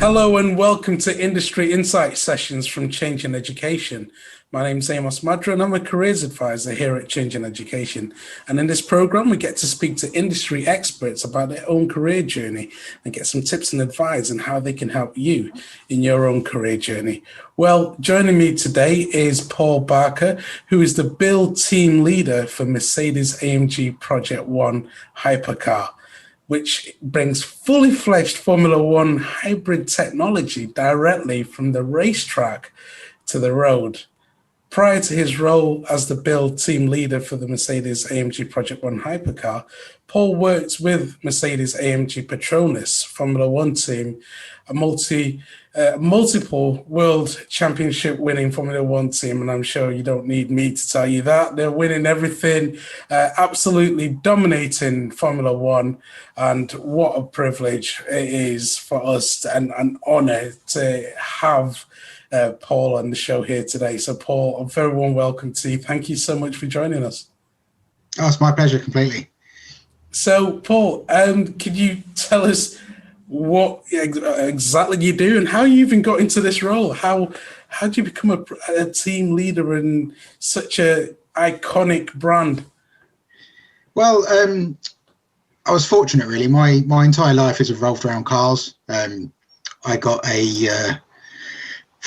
Hello and welcome to Industry Insight Sessions from Change in Education. My name is Amos Madra and I'm a careers advisor here at Change in Education. And in this program, we get to speak to industry experts about their own career journey and get some tips and advice on how they can help you in your own career journey. Well, joining me today is Paul Barker, who is the build team leader for Mercedes-AMG Project One hypercar, which brings fully fledged Formula One hybrid technology directly from the racetrack to the road. Prior to his role as the build team leader for the Mercedes-AMG Project One hypercar, Paul worked with Mercedes-AMG Petronas Formula One team, a multiple world championship winning Formula One team, and I'm sure you don't need me to tell you that. They're winning everything, absolutely dominating Formula One, and what a privilege it is for us and an honor to have Paul on the show here today. So Paul, a very warm welcome to you. Thank you so much for joining us. Oh, it's my pleasure completely. So Paul, could you tell us what exactly you do and how you even got into this role? How did you become a team leader in such a iconic brand? Well, I was fortunate really. My entire life has revolved around cars. I got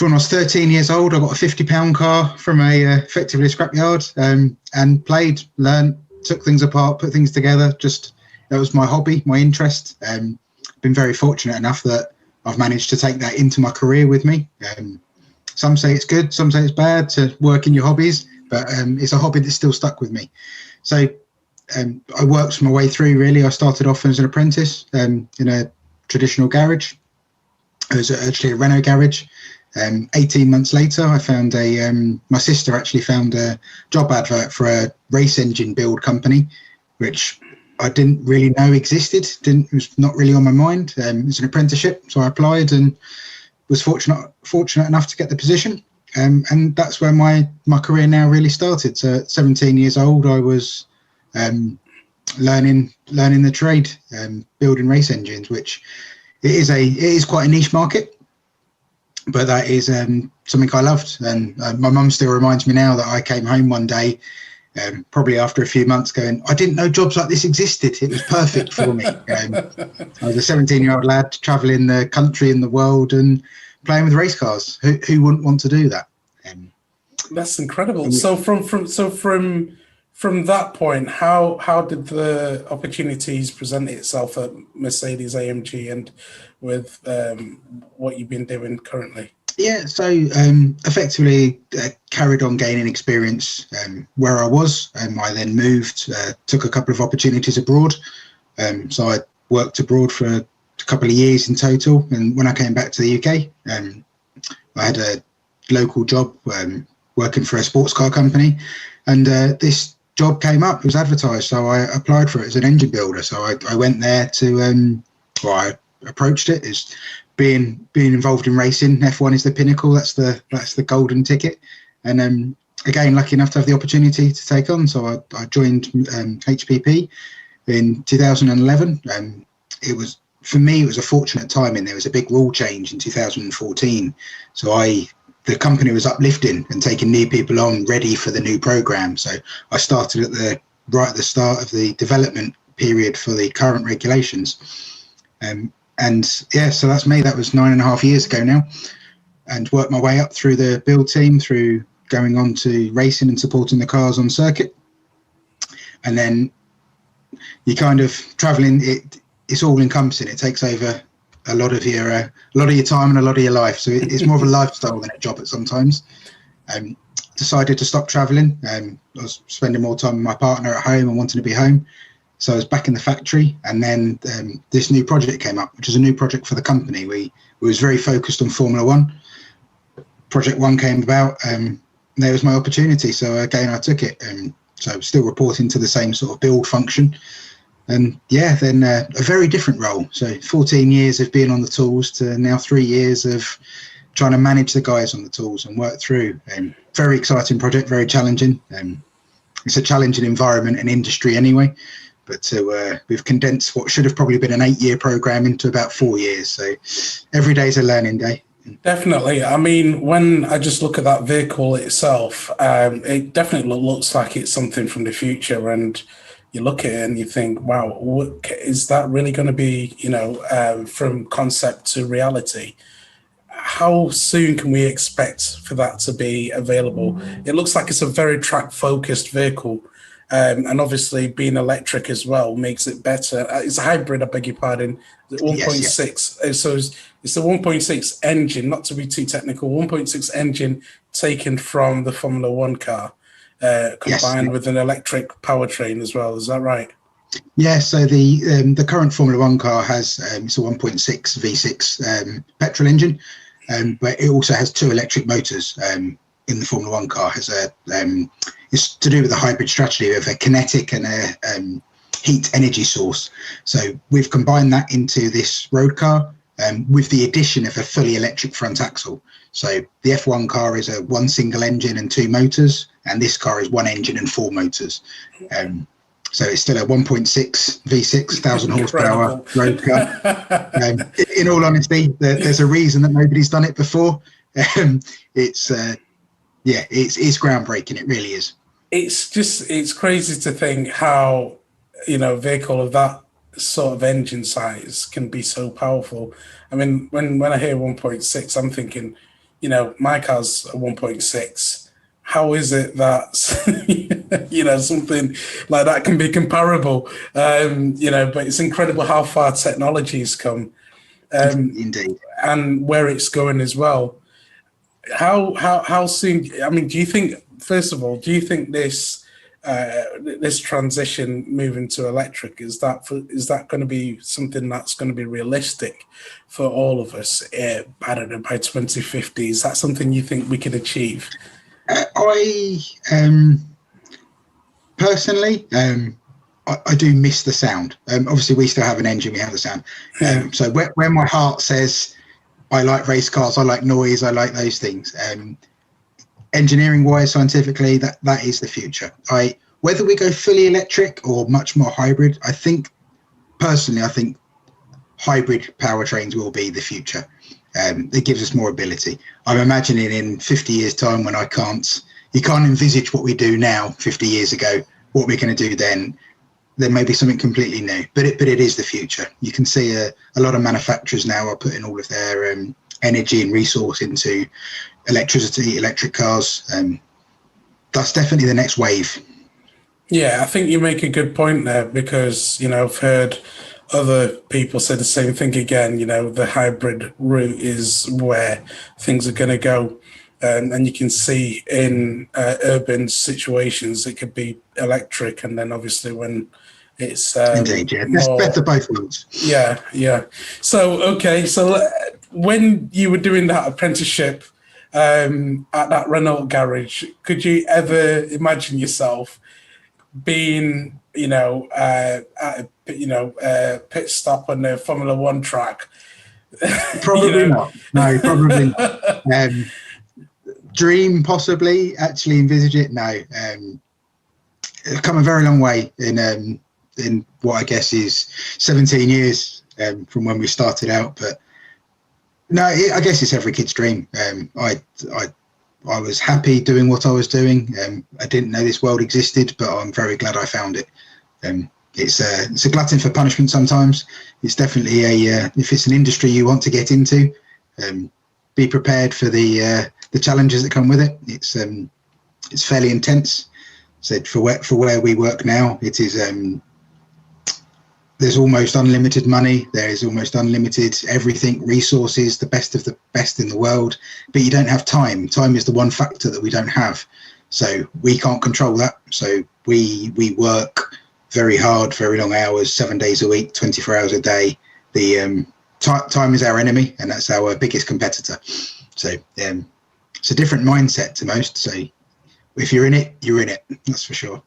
when I was 13 years old, I got a £50 car from effectively a scrapyard, and played, learned, took things apart, put things together. That was my hobby, my interest. Been very fortunate enough that I've managed to take that into my career with me. Some say it's good, some say it's bad to work in your hobbies, but it's a hobby that's still stuck with me. So I worked my way through really. I started off as an apprentice in a traditional garage. It was actually a Renault garage. 18 months later, I found my sister actually found a job advert for a race engine build company, which I didn't really know existed. It was not really on my mind. It was an apprenticeship, so I applied and was fortunate enough to get the position. And that's where my career now really started. So at 17 years old, I was learning the trade, building race engines, which it is quite a niche market. But that is something I loved, and my mum still reminds me now that I came home one day, probably after a few months, going, I didn't know jobs like this existed. It was perfect for me. I was a 17-year-old lad travelling the country and the world and playing with race cars. Who wouldn't want to do that? That's incredible. So from that point, how did the opportunities present itself at Mercedes-AMG and with what you've been doing currently? Yeah, so effectively carried on gaining experience where I was. I then moved, took a couple of opportunities abroad. So I worked abroad for a couple of years in total. And when I came back to the UK, I had a local job working for a sports car company. And this job came up, it was advertised. So I applied for it as an engine builder. So I went there to, I approached it as being involved in racing. F1 is the pinnacle. That's the golden ticket. And again, lucky enough to have the opportunity to take on. So I joined HPP in 2011. It was, for me, it was a fortunate timing. There was a big rule change in 2014. So the company was uplifting and taking new people on ready for the new program. So I started right at the start of the development period for the current regulations. And yeah, so that's me. That was 9.5 years ago now, and worked my way up through the build team, through going on to racing and supporting the cars on circuit. And then you kind of traveling, it's all encompassing. It takes over a lot of your time and a lot of your life. So it's more of a lifestyle than a job at sometimes. Decided to stop traveling. I was spending more time with my partner at home and wanting to be home. So I was back in the factory, and then this new project came up, which is a new project for the company. We was very focused on Formula One. Project One came about, and there was my opportunity. So again, I took it. So still reporting to the same sort of build function. And yeah, then a very different role. So 14 years of being on the tools to now 3 years of trying to manage the guys on the tools and work through. Very exciting project, very challenging. It's a challenging environment and industry anyway. but we've condensed what should have probably been an 8-year program into about 4 years. So every day is a learning day. Definitely. I mean, when I just look at that vehicle itself, it definitely looks like it's something from the future. And you look at it and you think, wow, is that really going to be, from concept to reality? How soon can we expect for that to be available? It looks like it's a very track focused vehicle. And obviously being electric as well makes it better. It's a hybrid, I beg your pardon. The 1.6. Yes. So it's the 1.6 engine, not to be too technical, 1.6 engine taken from the Formula One car, combined with an electric powertrain as well. Is that right? Yeah, so the current Formula One car has it's a 1.6 V6 petrol engine, but it also has 2 electric motors. In the Formula One car has it's to do with the hybrid strategy of a kinetic and a heat energy source. So we've combined that into this road car with the addition of a fully electric front axle. So the F1 car is a 1 single engine and 2 motors, and this car is 1 engine and 4 motors. So it's still a 1.6 V6 1,000 horsepower road car. In all honesty, there's a reason that nobody's done it before. It's groundbreaking. It really is. It's crazy to think how, a vehicle of that sort of engine size can be so powerful. I mean, when I hear 1.6, I'm thinking, my car's a 1.6. How is it that, something like that can be comparable? But it's incredible how far technology has come. Indeed. And where it's going as well. How soon? I mean, do you think? First of all, do you think this transition moving to electric is that going to be something that's going to be realistic for all of us? I don't know, by 2050. Is that something you think we could achieve? I personally, I do miss the sound. Obviously, we still have an engine. We have the sound. So where my heart says, I like race cars, I like noise, I like those things. Engineering wise, scientifically, that is the future. Whether we go fully electric or much more hybrid, I think hybrid powertrains will be the future. It gives us more ability. I'm imagining in 50 years time when you can't envisage what we do now 50 years ago, what we're going to do then. There may be something completely new, but it is the future. You can see a lot of manufacturers now are putting all of their energy and resource into electric cars. That's definitely the next wave. Yeah, I think you make a good point there because, I've heard other people say the same thing again. The hybrid route is where things are going to go. And you can see in urban situations, it could be electric. And then obviously when it's indeed, yeah, more, better both worlds. Yeah. So, okay. So when you were doing that apprenticeship at that Renault garage, could you ever imagine yourself being, at a pit stop on the Formula One track? Probably not. No, probably not. Dream possibly, actually envisage it. No. I've come a very long way in what I guess is 17 years from when we started out. But no, I guess it's every kid's dream. I was happy doing what I was doing. I didn't know this world existed, but I'm very glad I found it. It's a glutton for punishment sometimes. It's definitely if it's an industry you want to get into, be prepared for the challenges that come with it. It's fairly intense. So for where we work now, it is there's almost unlimited money. There is almost unlimited everything, resources, the best of the best in the world. But you don't have time. Time is the one factor that we don't have. So we can't control that. So we work very hard, very long hours, 7 days a week, 24 hours a day. The time is our enemy, and that's our biggest competitor. So it's a different mindset to most. So if you're in it, you're in it. That's for sure.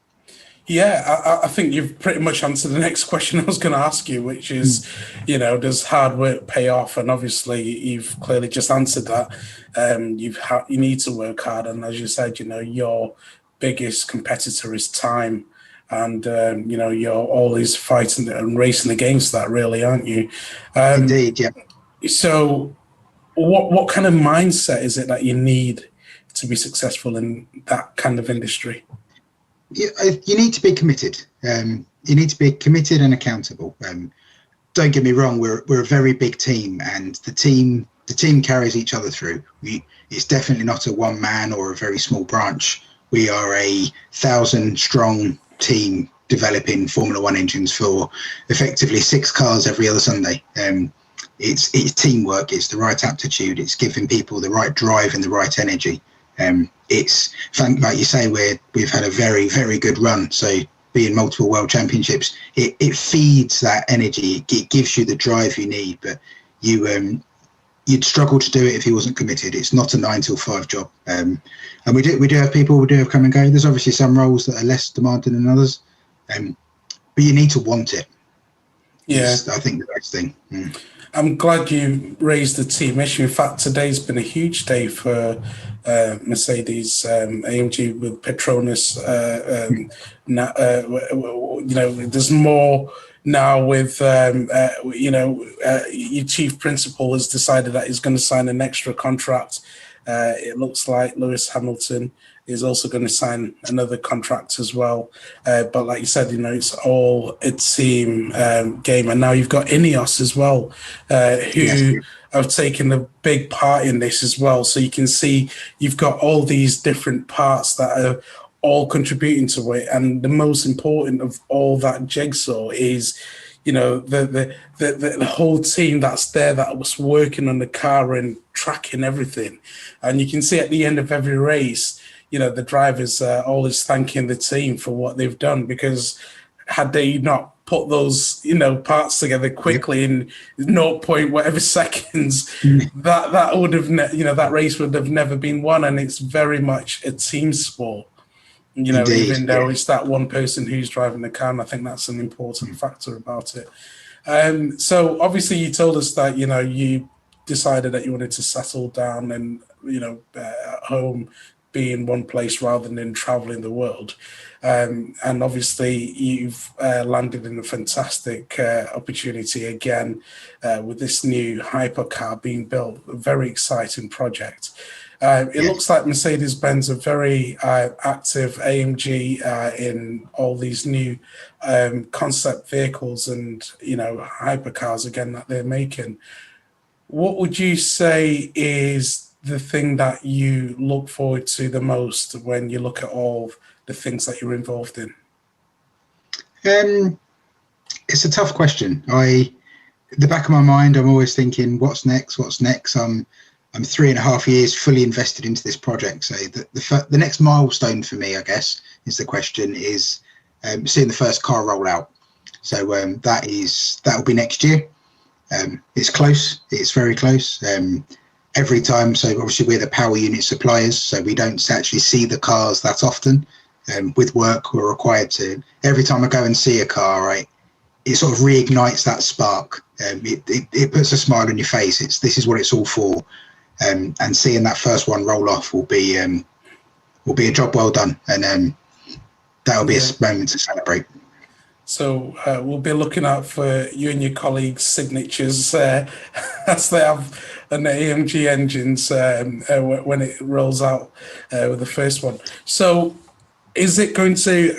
Yeah, I think you've pretty much answered the next question I was going to ask you, which is, does hard work pay off? And obviously, you've clearly just answered that. You need to work hard, and as you said, your biggest competitor is time. and you're always fighting and racing against that, really, aren't you? Indeed, yeah. So, what kind of mindset is it that you need to be successful in that kind of industry? You need to be committed. You need to be committed and accountable. Don't get me wrong, we're a very big team, and the team carries each other through. It's definitely not a one man or a very small branch. We are a 1,000-strong team developing Formula One engines for effectively 6 cars every other Sunday. It's teamwork. It's the right aptitude. It's giving people the right drive and the right energy. It's like you say, we've had a very, very good run. So being multiple world championships, it feeds that energy. It gives you the drive you need. But you'd struggle to do it if you wasn't committed. It's not a 9 till 5 job. And we do have people who do have come and go. There's obviously some roles that are less demanding than others, but you need to want it. Yeah, I think the best thing. I'm glad you raised the team issue. In fact, today's been a huge day for Mercedes, AMG with Petronas. There's more now with, your chief principal has decided that he's going to sign an extra contract. It looks like Lewis Hamilton is also going to sign another contract as well. But like you said, it's all a team game. And now you've got Ineos as well, who have taken a big part in this as well. So you can see you've got all these different parts that are all contributing to it. And the most important of all that jigsaw is, the whole team that's there that was working on the car and tracking everything. And you can see at the end of every race, the drivers are always thanking the team for what they've done, because had they not put those, parts together quickly in 0 point whatever seconds, that would have, that race would have never been won. And it's very much a team sport. Indeed, even though it's that one person who's driving the car, and I think that's an important factor about it. So obviously you told us that, you decided that you wanted to settle down and, at home, be in one place rather than traveling the world. And obviously you've landed in a fantastic opportunity again with this new hypercar being built, a very exciting project. It looks like Mercedes-Benz are very active, AMG, in all these new concept vehicles and, hypercars, again, that they're making. What would you say is the thing that you look forward to the most when you look at all the things that you're involved in? It's a tough question. The back of my mind, I'm always thinking, what's next? I'm 3.5 years fully invested into this project. So the next milestone for me, I guess, is the question, is seeing the first car roll out. So that will be next year. It's close. It's very close. Every time, so obviously we're the power unit suppliers, so we don't actually see the cars that often. With work, we're required to. Every time I go and see a car, right, it sort of reignites that spark. It puts a smile on your face. This is what it's all for. And seeing that first one roll off will be a job well done, and that'll be a moment to celebrate. So we'll be looking out for you and your colleagues' signatures as they have on the AMG engines when it rolls out with the first one. So is it going to,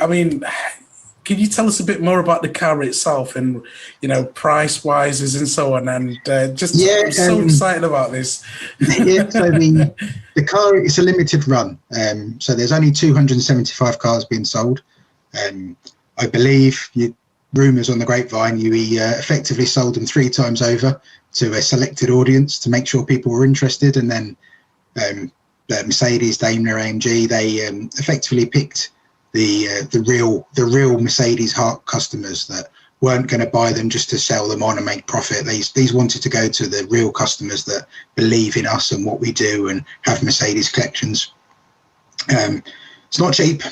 can you tell us a bit more about the car itself and, price-wise and so on? And I'm so excited about this. So the car, it's a limited run. So there's only 275 cars being sold. I believe, rumours on the grapevine, you effectively sold them 3 times over to a selected audience to make sure people were interested. And then Mercedes, Daimler, AMG, they effectively picked the real Mercedes heart customers that weren't going to buy them just to sell them on and make profit. These wanted to go to the real customers that believe in us and what we do and have Mercedes collections. It's not cheap.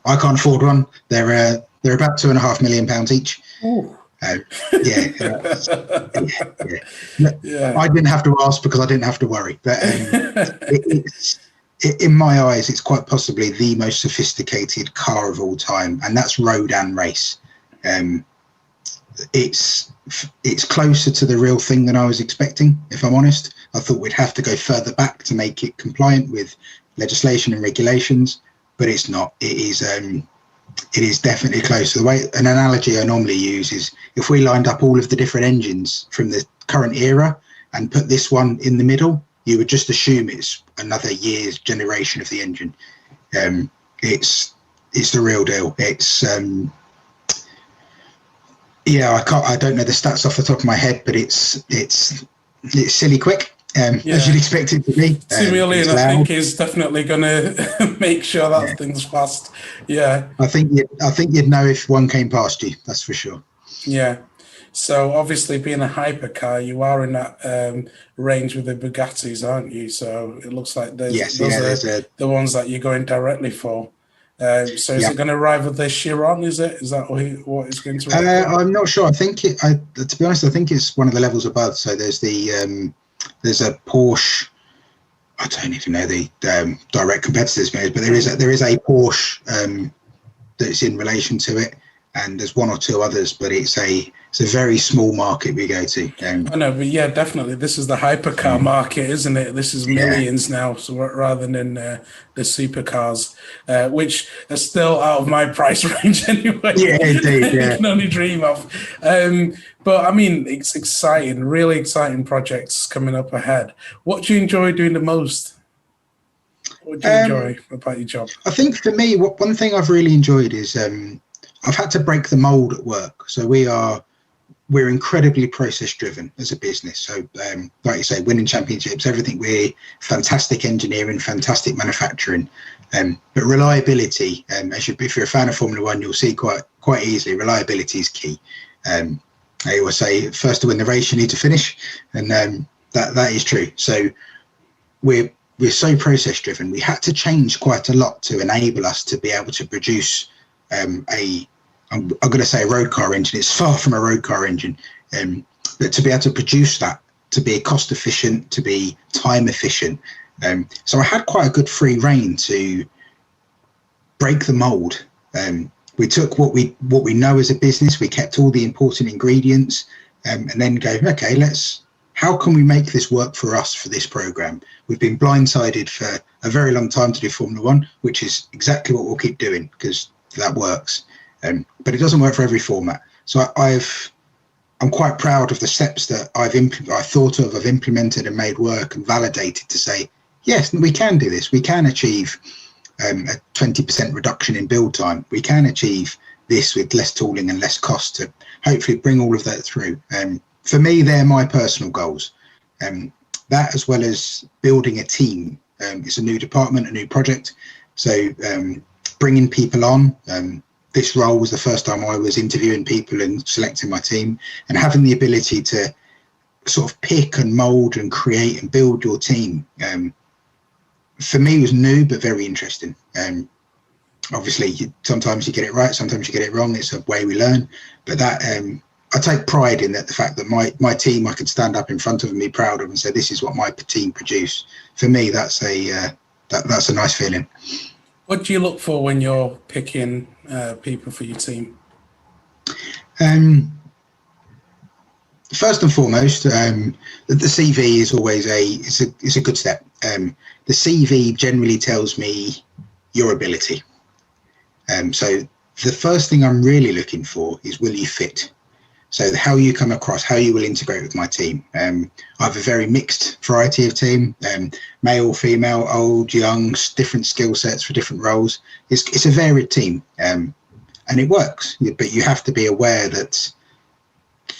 I can't afford one. They're about £2.5 million each. I didn't have to ask because I didn't have to worry. But in my eyes, it's quite possibly the most sophisticated car of all time, and that's road and race. It's closer to the real thing than I was expecting, if I'm honest. I thought we'd have to go further back to make it compliant with legislation and regulations, but it's not. It is definitely close. The way, an analogy I normally use is if we lined up all of the different engines from the current era and put this one in the middle, you would just assume it's another year's generation of the engine. It's the real deal. It's I don't know the stats off the top of my head, but it's silly quick. As you'd expect it to be. 2 million, I think, is definitely going to make sure that thing's fast. Yeah. I think you'd know if one came past you. That's for sure. Yeah. So obviously, being a hypercar, you are in that range with the Bugattis, aren't you? So it looks like those are the ones that you're going directly for. Is it going to rival the Chiron? Is that what it's going to rival? I'm not sure. To be honest, I think it's one of the levels above. So there's a Porsche. I don't even know the direct competitors, but there is a Porsche that's in relation to it, and there's one or two others, but it's a very small market we go to. I know, but yeah, definitely, this is the hypercar market, isn't it? This is millions now, so rather than the supercars, which are still out of my price range anyway. Yeah, indeed. Yeah, I can only dream of. But I mean, it's exciting, really exciting projects coming up ahead. What do you enjoy doing the most? What do you enjoy about your job? I think for me, one thing I've really enjoyed is I've had to break the mold at work. So we're incredibly process driven as a business. So like you say, winning championships, everything. We're fantastic engineering, fantastic manufacturing, but reliability. If you're a fan of Formula One, you'll see quite easily reliability is key. I always say, first to win the race, you need to finish, and that is true. So we're so process driven. We had to change quite a lot to enable us to be able to produce I'm going to say a road car engine. It's far from a road car engine, but to be able to produce that, to be cost efficient, to be time efficient. So I had quite a good free rein to break the mold. We took what we know as a business, we kept all the important ingredients, and then go, okay, how can we make this work for us for this program? We've been blindsided for a very long time to do Formula One, which is exactly what we'll keep doing because that works. But it doesn't work for every format. So I'm quite proud of the steps that I've implemented and made work and validated to say, yes, we can do this. We can achieve a 20% reduction in build time. We can achieve this with less tooling and less cost to hopefully bring all of that through. For me, they're my personal goals. That as well as building a team. It's a new department, a new project. So bringing people on. This role was the first time I was interviewing people and selecting my team, and having the ability to sort of pick and mold and create and build your team. For me, was new but very interesting. Obviously, sometimes you get it right, sometimes you get it wrong. It's a way we learn. But that I take pride in that, the fact that my team, I could stand up in front of and be proud of and say, this is what my team produce. For me, that's a nice feeling. What do you look for when you're picking people for your team? First and foremost, the CV is always a good step. The CV generally tells me your ability. So the first thing I'm really looking for is, will you fit? So how you come across, how you will integrate with my team. I have a very mixed variety of team, male, female, old, young, different skill sets for different roles. It's a varied team, and it works. But you have to be aware that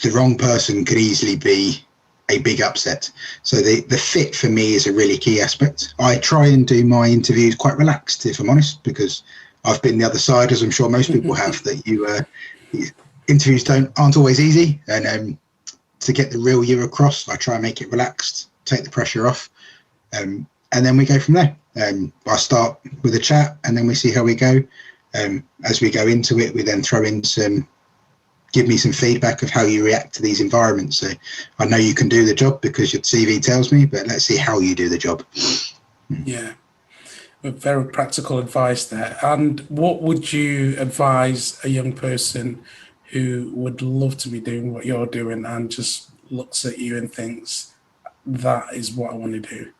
the wrong person could easily be a big upset. So the fit for me is a really key aspect. I try and do my interviews quite relaxed, if I'm honest, because I've been the other side, as I'm sure most people have, that interviews aren't always easy, and to get the real you across, I try and make it relaxed, take the pressure off, and then we go from there. I start with a chat, and then we see how we go. As we go into it, we then throw in give me some feedback of how you react to these environments. So I know you can do the job because your CV tells me, but let's see how you do the job. Yeah. with very practical advice there. And what would you advise a young person who would love to be doing what you're doing and just looks at you and thinks, that is what I want to do?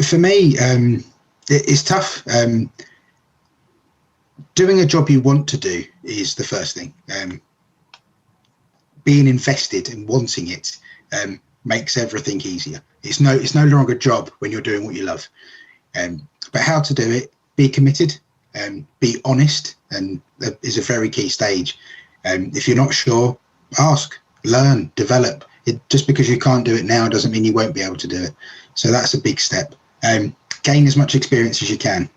For me, it's tough. Doing a job you want to do is the first thing. Being invested and wanting it makes everything easier. It's no longer a job when you're doing what you love. But how to do it? Be committed, be honest, and that is a very key stage. If you're not sure, ask, learn, develop. Just because you can't do it now doesn't mean you won't be able to do it. So that's a big step. Gain as much experience as you can.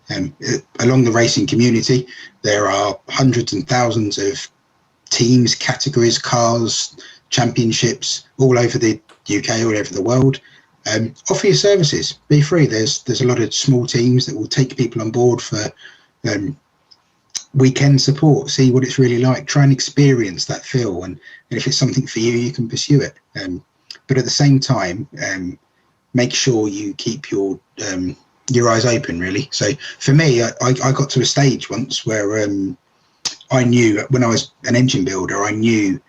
Along the racing community, there are hundreds and thousands of teams, categories, cars, championships all over the UK, all over the world. Offer your services, be free. There's a lot of small teams that will take people on board for weekend support, see what it's really like, try and experience that feel, and if it's something for you, you can pursue it. But at the same time, make sure you keep your eyes open, really. So for me, I got to a stage once where I knew when I was an engine builder, I knew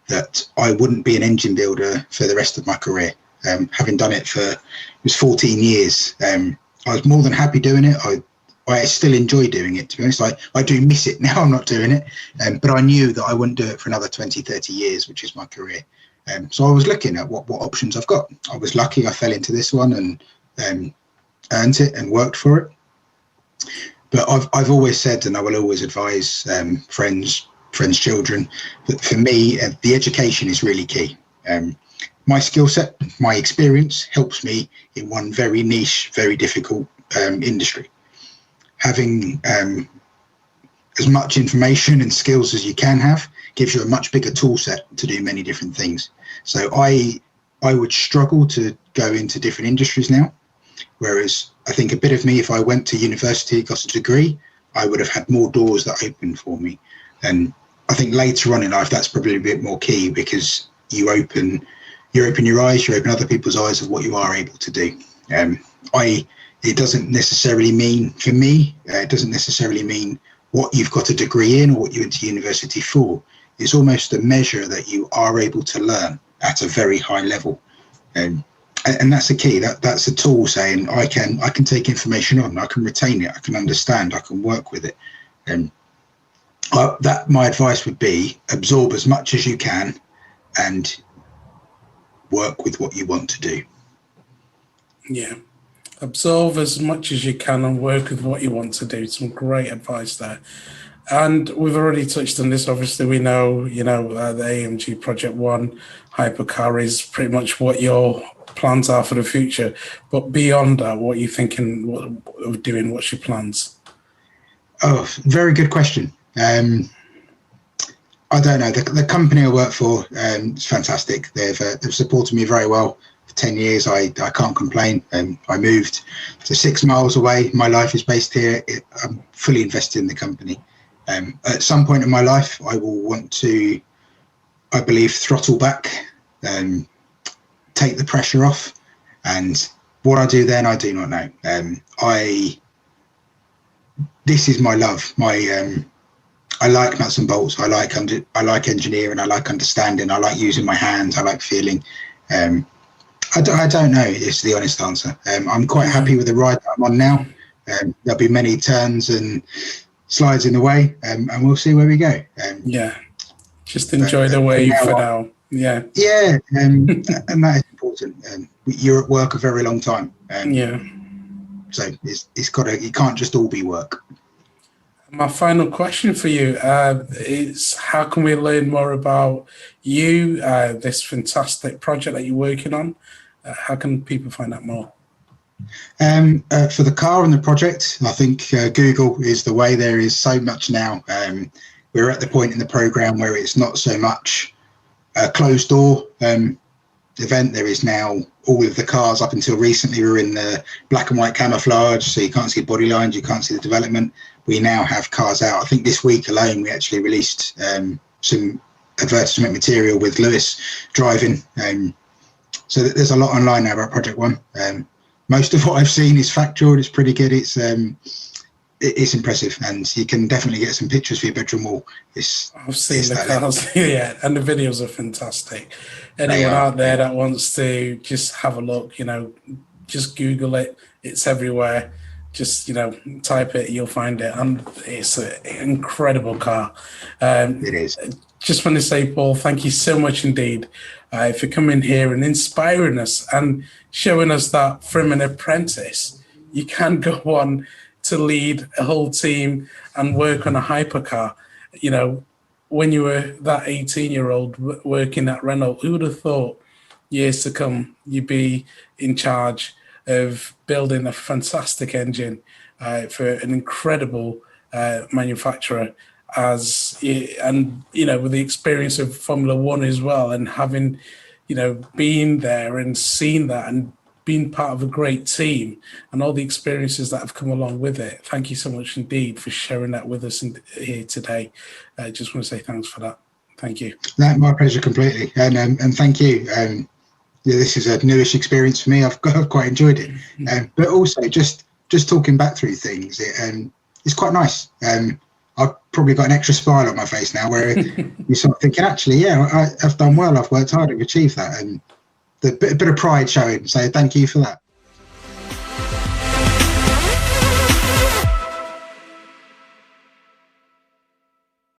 that I wouldn't be an engine builder for the rest of my career. Having done it it was 14 years. I was more than happy doing it. I still enjoy doing it, to be honest. I do miss it now. I'm not doing it, but I knew that I wouldn't do it for another 20, 30 years, which is my career. So I was looking at what options I've got. I was lucky I fell into this one and earned it and worked for it. But I've always said, and I will always advise friends, children, that for me, the education is really key. My skill set, my experience helps me in one very niche, very difficult industry. Having as much information and skills as you can have gives you a much bigger tool set to do many different things. So I would struggle to go into different industries now, whereas I think a bit of me, if I went to university, got a degree, I would have had more doors that opened for me. And I think later on in life, that's probably a bit more key, because you open your eyes, you open other people's eyes of what you are able to do. It doesn't necessarily mean, for me, it doesn't necessarily mean what you've got a degree in or what you went to university for. It's almost a measure that you are able to learn at a very high level. And that's the key. That's a tool saying I can take information on, I can retain it, I can understand, I can work with it. And that my advice would be, absorb as much as you can and work with what you want to do. Yeah. Absorb as much as you can and work with what you want to do. Some great advice there. And we've already touched on this. Obviously, we know, the AMG Project One hypercar is pretty much what your plans are for the future. But beyond that, what are you thinking of doing? What's your plans? Oh, very good question. I don't know. The company I work for is fantastic. They've supported me very well for 10 years. I can't complain. I moved to 6 miles away. My life is based here. I'm fully invested in the company. At some point in my life, I will want to, I believe, throttle back, take the pressure off. And what I do then, I do not know. This is my love. I like nuts and bolts. I like engineering. I like understanding. I like using my hands. I like feeling. I don't know. It's the honest answer. I'm quite happy with the ride that I'm on now. There'll be many turns and slides in the way, and we'll see where we go. Just enjoy the way for now. Yeah. Yeah, and that is important. You're at work a very long time. So it can't just all be work. My final question for you is, how can we learn more about you, this fantastic project that you're working on? How can people find out more? For the car and the project, I think Google is the way. There is so much now. We're at the point in the program where it's not so much a closed door event. There is now all of the cars. Up until recently were in the black and white camouflage, so you can't see body lines, you can't see the development. We now have cars out. I think this week alone we actually released some advertisement material with Lewis driving. So there's a lot online now about Project One. most of what I've seen is factual. It's pretty good. It's impressive, and you can definitely get some pictures for your bedroom wall. I've seen the cars, yeah, and the videos are fantastic. Anyone out there that wants to just have a look, just Google it. It's everywhere. Just type it, you'll find it, and it's an incredible car. It is. Just want to say, Paul, thank you so much indeed for coming here and inspiring us and showing us that from an apprentice, you can go on to lead a whole team and work on a hypercar. When you were that 18-year-old working at Renault, who would have thought years to come you'd be in charge of building a fantastic engine for an incredible manufacturer, with the experience of Formula One as well, and having been there and seen that and being part of a great team and all the experiences that have come along with it. Thank you so much indeed for sharing that with us here today. I just want to say thanks for that. Thank you. No, my pleasure completely, and thank you. This is a newish experience for me. I've quite enjoyed it, but also just talking back through things, it's quite nice. I've probably got an extra smile on my face now, where you're sort of thinking, actually, yeah, I've done well. I've worked hard. I've achieved that, and the bit of pride showing. So thank you for that.